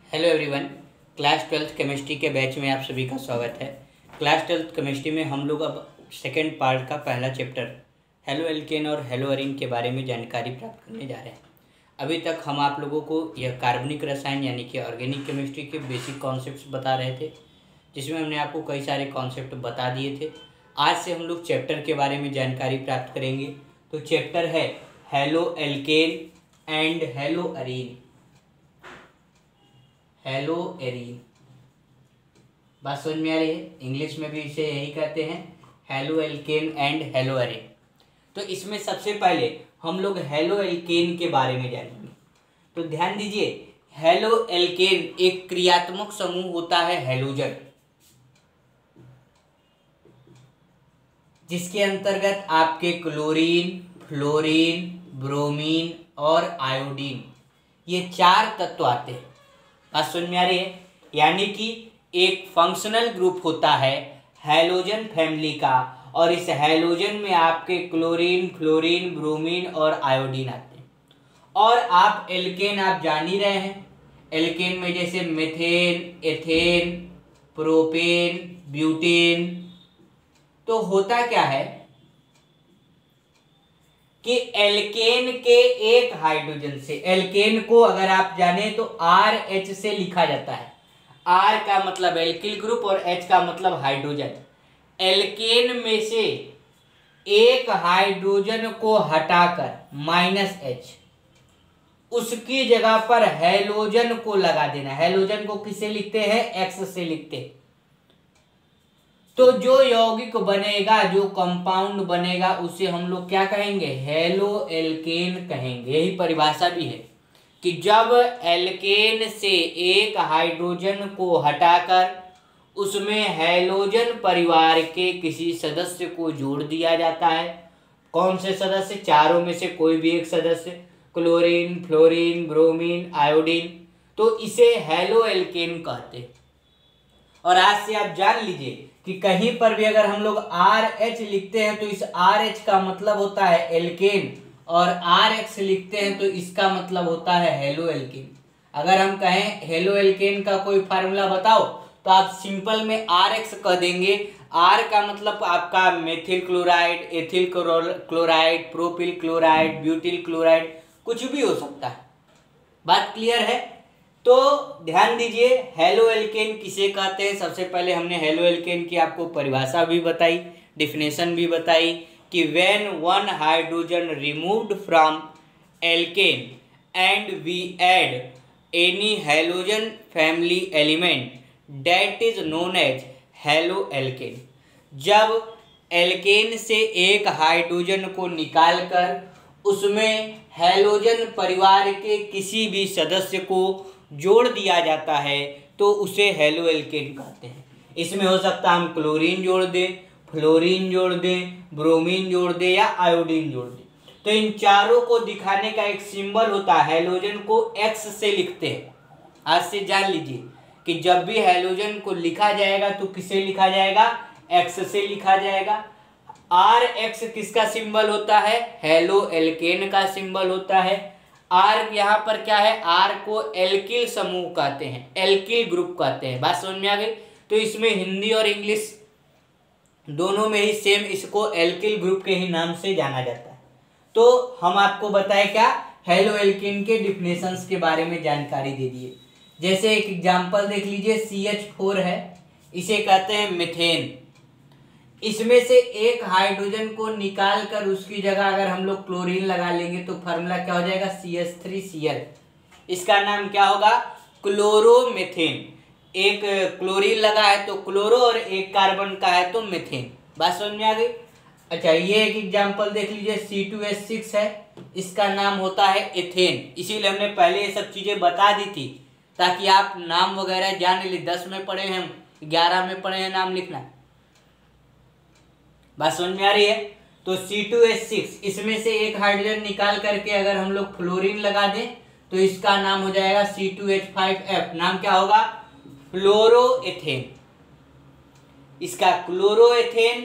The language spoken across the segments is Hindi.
Hello everyone. Class 12th chemistry के बैच में आप सभी का स्वागत है। क्लास 12th केमिस्ट्री में हम लोग अब सेकेंड पार्ट का पहला चैप्टर हेलो एल्केन और हेलो एरीन के बारे में जानकारी प्राप्त करने जा रहे हैं। अभी तक हम आप लोगों को यह कार्बनिक रसायन यानी कि ऑर्गेनिक केमिस्ट्री के बेसिक कॉन्सेप्ट्स बता रहे थे, जिसमें हमने आपको कई सारे कॉन्सेप्ट बता दिए थे। आज से हम लोग चैप्टर के बारे में जानकारी प्राप्त करेंगे। तो चैप्टर है halo alkane and hello arene. Hello arene, बात समझ में आ रही है? इंग्लिश में भी इसे यही कहते हैं, halo alkane and hello arene. तो इसमें सबसे पहले हम लोग हेलो एल्केन के बारे में जानेंगे। तो ध्यान दीजिए, हेलो एल्केन एक क्रियात्मक समूह होता है हैलोजन, जिसके अंतर्गत आपके क्लोरीन, फ्लोरीन, ब्रोमीन और आयोडीन ये 4 तत्व आते हैं। बात समझ में आ रही है? यानी कि एक फंक्शनल ग्रुप होता है हैलोजन फैमिली का, और इस हैलोजन में आपके क्लोरीन, फ्लोरीन, ब्रोमीन और आयोडीन आते हैं। और आप एल्केन आप जान ही रहे हैं, एल्केन में जैसे मेथेन, एथेन, प्रोपेन, ब्यूटेन। तो होता क्या है कि एल्केन के एक हाइड्रोजन से, एल्केन को अगर आप जाने तो RH से लिखा जाता है। R का मतलब एल्किल ग्रुप और H का मतलब हाइड्रोजन। एल्केन में से एक हाइड्रोजन को हटाकर -H, उसकी जगह पर हैलोजन को लगा देना। हैलोजन को किससे लिखते हैं? X से लिखते हैं। तो जो यौगिक बनेगा, जो कंपाउंड बनेगा, उसे हम लोग क्या कहेंगे? हेलो एल्केन कहेंगे। यही परिभाषा भी है कि जब एल्केन से एक हाइड्रोजन को हटाकर उसमें हैलोजन परिवार के किसी सदस्य को जोड़ दिया जाता है। कौन से सदस्य? चारों में से कोई भी एक सदस्य, क्लोरीन, फ्लोरीन, ब्रोमीन, आयोडीन, तो इसे हेलो एल्केन कहते हैं। और आज से आप जान लीजिए कि कहीं पर भी अगर हम लोग RH लिखते हैं तो इस RH का मतलब होता है एल्केन, और RX लिखते हैं तो इसका मतलब होता है हेलो एल्केन। अगर हम कहें हेलो एल्केन का कोई फार्मूला बताओ तो आप सिंपल में RX कह देंगे। R का मतलब आपका methyl chloride, ethyl chloride, propyl chloride, butyl chloride, कुछ भी हो सकता है। बात क्लियर है? तो ध्यान दीजिए, हेलो एल्केन किसे कहते हैं। सबसे पहले हमने हेलो एल्केन की आपको परिभाषा भी बताई, डिफिनेशन भी बताई कि when one hydrogen removed from alkane and we add any halogen family element that is known as halo alkane. जब एल्केन से एक हाइड्रोजन को निकालकर उसमें हैलोजन परिवार के किसी भी सदस्य को जोड़ दिया जाता है तो उसे हेलो एल्केन कहते हैं। इसमें हो सकता है हम क्लोरीन जोड़ दें, फ्लोरीन जोड़ दें, ब्रोमीन जोड़ दें या आयोडीन जोड़ दें। तो इन चारों को दिखाने का एक सिंबल होता है, हैलोजन को X से लिखते हैं। आज से जान लीजिए कि जब भी हैलोजन को लिखा जाएगा तो किसे लिखा जाएगा? X से लिखा जाएगा। RX किसका सिंबल होता है? हेलो एल्केन का सिंबल होता है। R यहाँ पर क्या है? R को एल्किल समूह कहते हैं, एल्किल ग्रुप कहते हैं। बात समझ में आ गई? तो इसमें हिंदी और इंग्लिश दोनों में ही सेम इसको एल्किल ग्रुप के ही नाम से जाना जाता है। तो हम आपको बताएं क्या? हेलो एल्केन के डिफिनेशंस के बारे में जानकारी दे दिए। जैसे एक एग्जांपल देख लीजिए, CH4 है, इसे कहते हैं मीथेन। इसमें से एक हाइड्रोजन को निकाल कर उसकी जगह अगर हम लोग क्लोरीन लगा लेंगे तो फार्मूला क्या हो जाएगा? CH3Cl। इसका नाम क्या होगा? क्लोरोमेथेन। एक क्लोरीन लगा है तो क्लोरो और एक कार्बन का है तो मेथेन। बात समझ में आ गई? अच्छा, ये एक एग्जांपल देख लीजिए, C2H6 है, इसका नाम होता है एथेन। इसीलिए हमने पहले ये सब चीजें बता दी थी ताकि आप नाम वगैरह जान ले। 10 में पढ़े हैं हम, 11 में पढ़े हैं नाम लिखना। बात समझ में आ रही है? तो C2H6, इसमें से एक हाइड्रोजन निकाल करके अगर हम लोग फ्लोरीन लगा दें तो इसका नाम हो जाएगा C2H5F। नाम क्या होगा? फ्लोरोएथेन। इसका क्लोरोएथेन,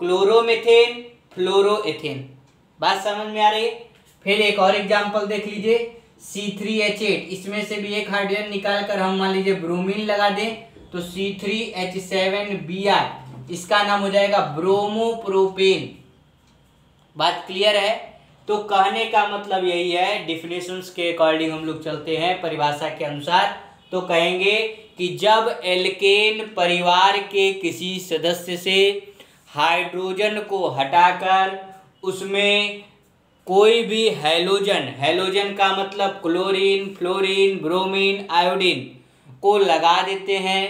क्लोरोमेथेन, फ्लोरोएथेन। बात समझ में आ रही है? फिर एक और एग्जांपल देख लीजिए, C3H8, इसमें से भी एक हाइड्रोजन निकाल कर हम मान लीजिए ब्रोमीन लगा दें तो C3H7Br, इसका नाम हो जाएगा ब्रोमोप्रोपेन। बात क्लियर है? तो कहने का मतलब यही है, डिफिनेशंस के अकॉर्डिंग हम लोग चलते हैं परिभाषा के अनुसार, तो कहेंगे कि जब एल्केन परिवार के किसी सदस्य से हाइड्रोजन को हटाकर उसमें कोई भी हैलोजन, हैलोजन का मतलब क्लोरीन, फ्लोरीन, ब्रोमीन, आयोडीन को लगा देते हैं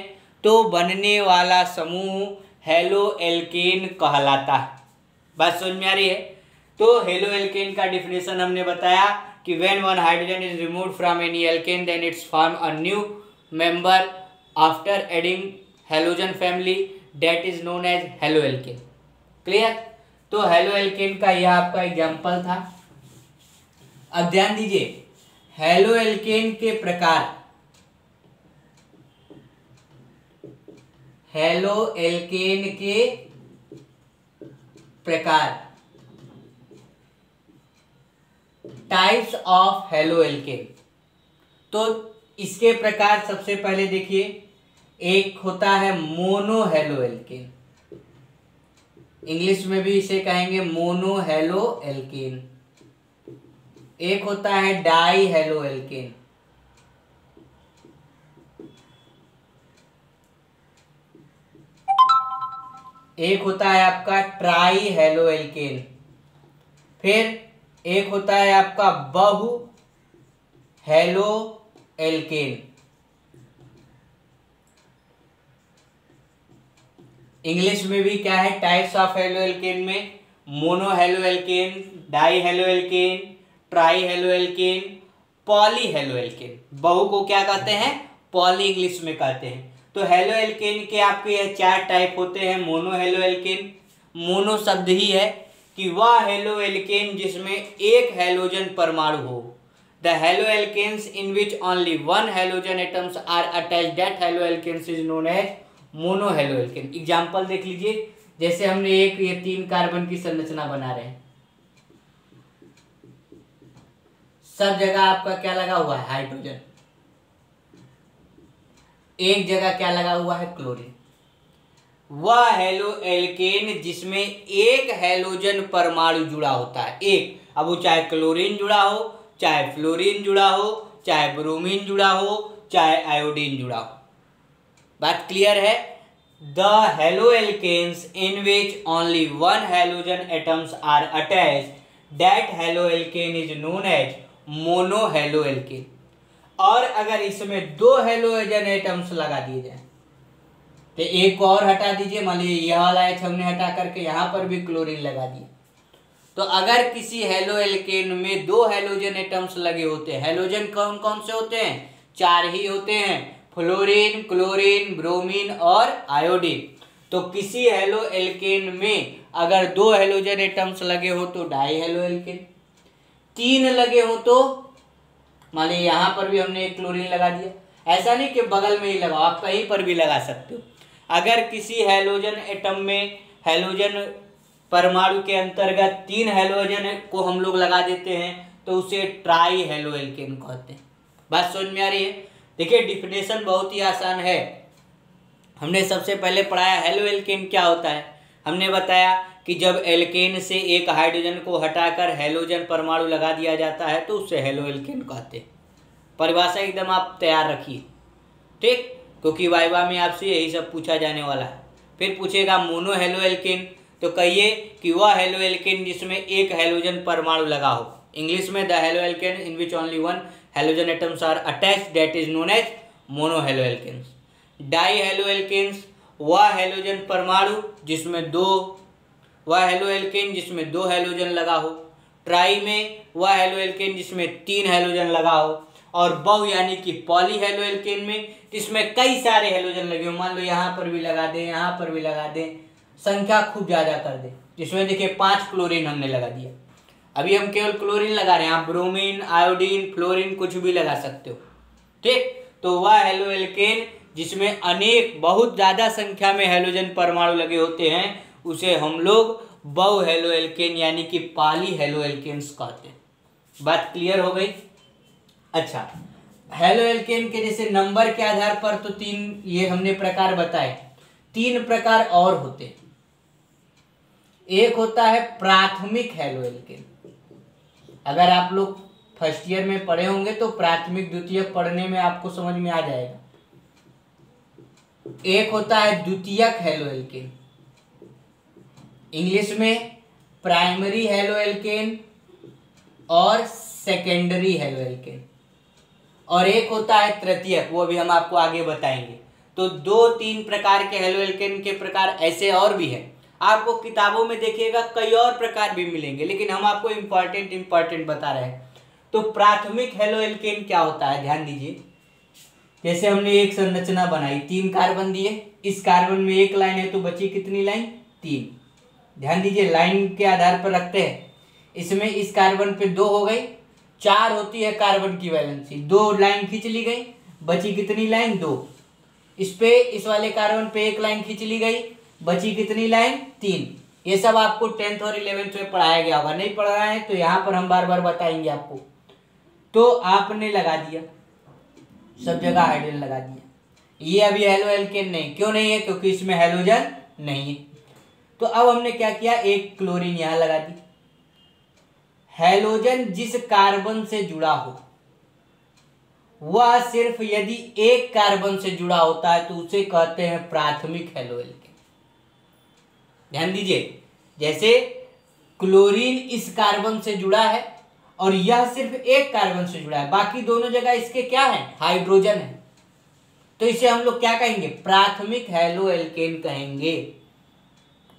तो बनने वाला समूह हेलो एल्केन कहलाता है। बात समझ में आ रही है? तो हेलो एल्केन का डिफिनेशन हमने बताया कि when one hydrogen is removed from any alkane then its form a new member after adding halogen family, that is known as halo alkane. Clear? तो हेलो एल्केन का यह आपका एग्जाम्पल था। अब ध्यान दीजिए, हेलो एल्केन के प्रकार, हेलो एल्केन के प्रकार, टाइप्स ऑफ हेलो एल्केन। तो इसके प्रकार सबसे पहले देखिए, एक होता है मोनो हेलो एल्केन, इंग्लिश में भी इसे कहेंगे मोनो हेलो एल्केन। एक होता है डाई हेलो एल्केन, एक होता है आपका ट्राई हेलो एल्केन, फिर एक होता है आपका बहु हेलो एल्केन। इंग्लिश में भी क्या है टाइप्स ऑफ हेलो एल्केन में, mono halo alkene, die halo alkane, try halo alkane, poly halo alkane. बहु को क्या कहते हैं? पॉली इंग्लिश में कहते हैं। तो हेलो एल्केन के आपके ये 4 टाइप होते हैं। मोनो हेलो एल्केन, मोनो शब्द ही है कि वह हेलो एल्केन जिसमें एक हैलोजन परमाणु हो। The halo alkanes in which only one halogen atoms are attached, that halo alkanes is known as mono halo alkane. Example देख लीजिए, जैसे हमने ये 3 कार्बन की संरचना बना रहे हैं, सब जगह आपका क्या लगा हुआ है? हाइड्रोजन। एक जगह क्या लगा हुआ है? क्लोरीन। वह हेलो एल्केन जिसमें एक हैलोजन परमाणु जुड़ा होता है, एक, अब वो चाहे क्लोरीन जुड़ा हो, चाहे फ्लोरीन जुड़ा हो, चाहे ब्रोमीन जुड़ा हो, चाहे आयोडीन जुड़ा हो। बात क्लियर है? The halo alkanes in which only one halogen atoms are attached, that halo alkane is known as mono halo alkane. और अगर इसमें 2 हैलोजन एटम्स लगा दिए जाए, तो एक को और हटा दीजिए, मान लीजिए यह वाला H हमने हटा करके यहाँ पर भी क्लोरीन लगा दिए, तो अगर किसी हेलो एल्केन में 2 हैलोजन एटम्स लगे होते हैं, हैलोजन कौन कौन से होते हैं? 4 ही होते हैं, फ्लोरीन, क्लोरीन, ब्रोमीन और आयोडीन। तो किसी हेलो एल्केन में अगर 2 हैलोजन एटम्स लगे हो तो डाई हेलो एल्केन, 3 लगे हो तो मान लीजिए यहाँ पर भी हमने एक क्लोरीन लगा दिया। ऐसा नहीं कि बगल में ही लगाओ, आप कहीं पर भी लगा सकते हो। अगर किसी हैलोजन एटम में हैलोजन परमाणु के अंतर्गत 3 हैलोजन को हम लोग लगा देते हैं तो उसे ट्राई हेलो एल्केन कहते हैं। बात समझ में आ रही है? देखिए डिफिनेशन बहुत ही आसान है। हमने सबसे पहले पढ़ाया हेलो एल्केन क्या होता है। हमने बताया कि जब एल्केन से एक हाइड्रोजन को हटाकर हैलोजन परमाणु लगा दिया जाता है तो उसे हेलो एल्केन कहते हैं। परिभाषा एकदम आप तैयार रखिए, ठीक, क्योंकि वाइवा में आपसे यही सब पूछा जाने वाला है। फिर पूछेगा मोनो हेलो एल्केन, तो कहिए कि वह हेलो एल्केन जिसमें एक हैलोजन परमाणु लगा हो। इंग्लिश में the halo alkane in which only one halogen atoms are attached, that is known as mono halo alkanes. Di halo alkanes, वह हैलोजन परमाणु जिसमें 2, वह हेलो एल्केन जिसमें 2 हैलोजन लगा हो। ट्राई में वह हेलो एल्केन जिसमें 3 हैलोजन लगा हो। और बहु यानी कि पॉली हेलो एल्केन में जिसमें कई सारे हैलोजन लगे हो। मान लो यहाँ पर भी लगा दें, यहाँ पर भी लगा दें, संख्या खूब ज़्यादा कर दें, जिसमें देखिए 5 क्लोरीन हमने लगा दिया। अभी हम केवल क्लोरीन लगा रहे हैं, आप ब्रोमीन, आयोडीन, फ्लोरीन कुछ भी लगा सकते हो, ठीक। तो वह हेलो एल्केन जिसमें अनेक बहुत ज़्यादा संख्या में हैलोजन परमाणु लगे होते हैं उसे हम लोग बहु हेलो एल्केन यानी कि पॉली हेलो एल्केन्स कहते हैं। बात क्लियर हो गई? अच्छा, हेलो एल्केन के जैसे नंबर के आधार पर तो 3 ये हमने प्रकार बताए, 3 प्रकार और होते हैं। एक होता है प्राथमिक हेलो एल्केन। अगर आप लोग फर्स्ट ईयर में पढ़े होंगे तो प्राथमिक द्वितीयक पढ़ने में आपको समझ में आ जाएगा। एक होता है द्वितीयक हेलो एल्केन, इंग्लिश में प्राइमरी हेलो एल्केन और सेकेंडरी हेलो एल्केन। और एक होता है तृतीयक, वो भी हम आपको आगे बताएंगे। तो 2-3 प्रकार के हेलो एल्केन के प्रकार ऐसे और भी हैं। आपको किताबों में देखिएगा कई और प्रकार भी मिलेंगे, लेकिन हम आपको इम्पॉर्टेंट बता रहे हैं। तो प्राथमिक हेलो एल्केन क्या होता है, ध्यान दीजिए। जैसे हमने एक संरचना बनाई, 3 कार्बन दिए, इस कार्बन में 1 लाइन है तो बची कितनी लाइन, 3। ध्यान दीजिए, लाइन के आधार पर रखते हैं। इसमें इस कार्बन पे 2 हो गई, 4 होती है कार्बन की वैलेंसी, 2 लाइन खींच ली गई, बची कितनी लाइन, 2। इस पे इस वाले कार्बन पे 1 लाइन खींच ली गई, बची कितनी लाइन, 3। ये सब आपको 10th और 11th में पढ़ाया गया होगा, नहीं पढ़ रहे हैं तो यहाँ पर हम बार बार बताएंगे आपको। तो आपने लगा दिया, सब जगह हाइड्रोजन लगा दिया। ये अभी हेलो एल्केन नहीं, क्यों नहीं है, क्योंकि इसमें हेलोजन नहीं है। तो अब हमने क्या किया, एक क्लोरीन यहां लगा दी। हेलोजन जिस कार्बन से जुड़ा हो वह सिर्फ यदि एक कार्बन से जुड़ा होता है तो उसे कहते हैं प्राथमिक हेलो एल्केन। ध्यान दीजिए, जैसे क्लोरीन इस कार्बन से जुड़ा है और यह सिर्फ एक कार्बन से जुड़ा है, बाकी दोनों जगह इसके क्या है, हाइड्रोजन है, तो इसे हम लोग क्या कहेंगे, प्राथमिक हेलो एल्केन कहेंगे।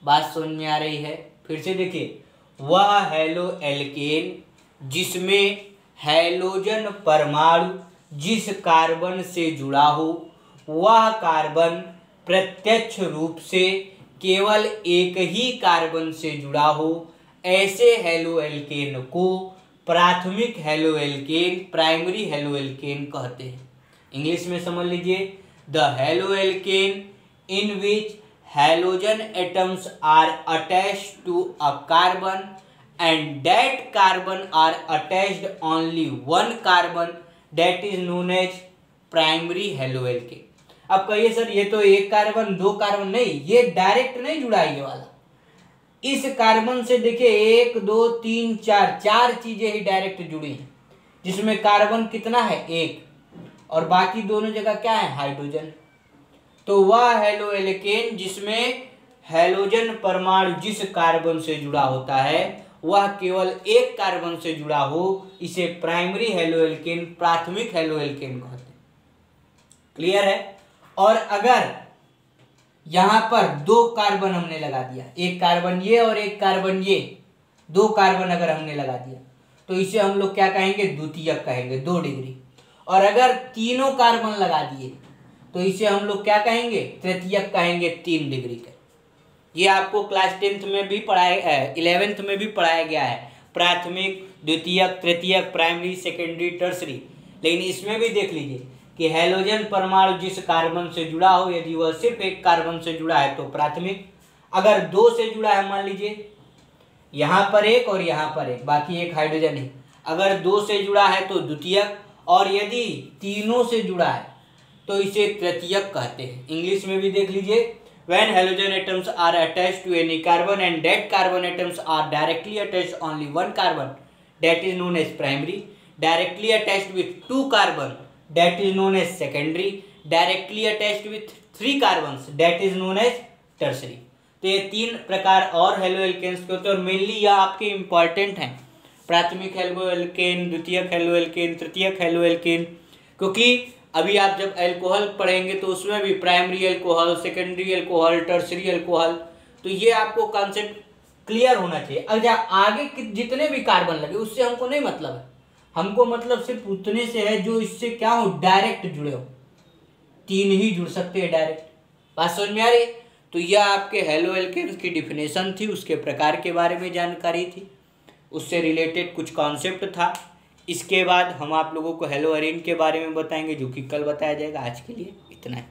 बात समझ में आ रही है? फिर से देखिए, वह हेलो एल्केन जिसमें हेलोजन परमाणु जिस कार्बन से जुड़ा हो वह कार्बन प्रत्यक्ष रूप से केवल एक ही कार्बन से जुड़ा हो, ऐसे हेलो एल्केन को प्राथमिक halo alkane, primary halo alkane कहते हैं। इंग्लिश में समझ लीजिए, the halo alkane in which halogen atoms are attached to a carbon and that carbon are attached only one carbon, that is known as primary halo alkane। अब कहिए सर ये तो एक कार्बन 2 कार्बन, नहीं, ये डायरेक्ट नहीं जुड़ा है ये वाला। इस कार्बन से देखिए 1 2 3 4 चीजें ही डायरेक्ट जुड़ी हैं, जिसमें कार्बन कितना है, 1, और बाकी दोनों जगह क्या है, हाइड्रोजन। तो वह हेलो एल्केन जिसमें हेलोजन परमाणु जिस कार्बन से जुड़ा होता है वह केवल एक कार्बन से जुड़ा हो, इसे प्राइमरी हेलो एल्केन, प्राथमिक हेलो एल्केन कहते हैं। क्लियर है? और अगर यहां पर 2 कार्बन हमने लगा दिया, एक कार्बन ये और एक कार्बन ये, 2 कार्बन अगर हमने लगा दिया तो इसे हम लोग क्या कहेंगे, द्वितीयक कहेंगे, 2 डिग्री। और अगर तीनों कार्बन लगा दिए तो इसे हम लोग क्या कहेंगे, तृतीयक कहेंगे, 3 डिग्री का। ये आपको क्लास 10th में भी पढ़ाया, 11th में भी पढ़ाया गया है, प्राथमिक, द्वितीयक, तृतीयक, प्राइमरी, सेकेंडरी, टर्सरी। लेकिन इसमें भी देख लीजिए कि हेलोजन परमाणु जिस कार्बन से जुड़ा हो, यदि वह सिर्फ एक कार्बन से जुड़ा है तो प्राथमिक, अगर 2 से जुड़ा है, मान लीजिए यहाँ पर 1 और यहाँ पर 1, बाकी एक हाइड्रोजन है, अगर 2 से जुड़ा है तो द्वितीयक, और यदि तीनों से जुड़ा है तो इसे तृतीयक कहते हैं। इंग्लिश में भी देख लीजिए, when halogen atoms are attached to any carbon and that carbon atoms are directly attached only one carbon, that is known as primary, directly attached with 2 carbon, that is known as secondary, directly attached with 3 carbons, that is known as tertiary। तो ये 3 प्रकार और हेलो एल्केन्स के होते हैं और मेनली यह आपके इंपॉर्टेंट हैं, प्राथमिक हेलो एल्केन, द्वितीयक हेलो एल्केन, तृतीयक हेलो एल्केन। क्योंकि अभी आप जब अल्कोहल पढ़ेंगे तो उसमें भी primary alcohol, secondary alcohol, tertiary alcohol, तो ये आपको कॉन्सेप्ट क्लियर होना चाहिए। अब आगे जितने भी कार्बन लगे उससे हमको नहीं मतलब है, हमको मतलब सिर्फ उतने से है जो इससे क्या हो, डायरेक्ट जुड़े हो। 3 ही जुड़ सकते हैं डायरेक्ट। बात समझ में आ रही? तो यह आपके हेलो एल्केन्स की डिफिनेशन थी, उसके प्रकार के बारे में जानकारी थी, उससे रिलेटेड कुछ कॉन्सेप्ट था। इसके बाद हम आप लोगों को हेलो एरीन के बारे में बताएंगे, जो कि कल बताया जाएगा। आज के लिए इतना है।